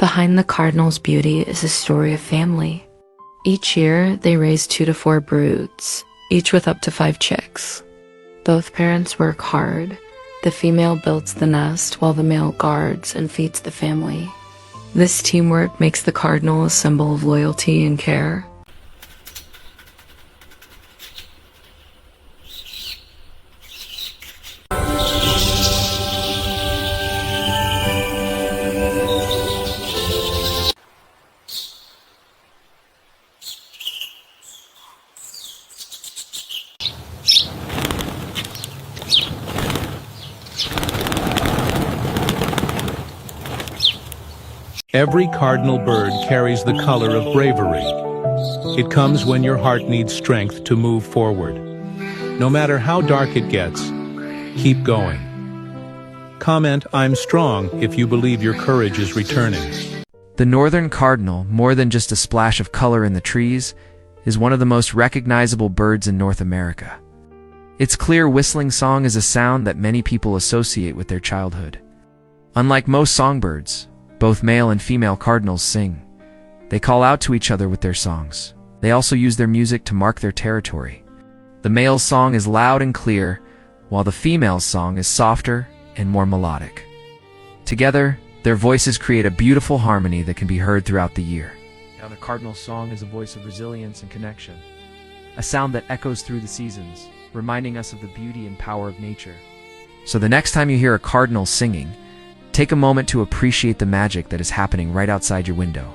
Behind the cardinal's beauty is a story of family. Each year, they raise 2 to 4 broods, each with up to 5 chicks. Both parents work hard. The female builds the nest while the male guards and feeds the family. This teamwork makes the cardinal a symbol of loyalty and care. Every cardinal bird carries the color of bravery. It comes when your heart needs strength to move forward. No matter how dark it gets, keep going. Comment "I'm strong" if you believe your courage is returning. The northern cardinal, more than just a splash of color in the trees, is one of the most recognizable birds in North America. Its clear whistling song is a sound that many people associate with their childhood. Unlike most songbirds, both male and female cardinals sing. They call out to each other with their songs. They also use their music to mark their territory. The male's song is loud and clear, while the female's song is softer and more melodic. Together, their voices create a beautiful harmony that can be heard throughout the year. Now, the cardinal's song is a voice of resilience and connection, a sound that echoes through the seasons, reminding us of the beauty and power of nature. So the next time you hear a cardinal singing, take a moment to appreciate the magic that is happening right outside your window.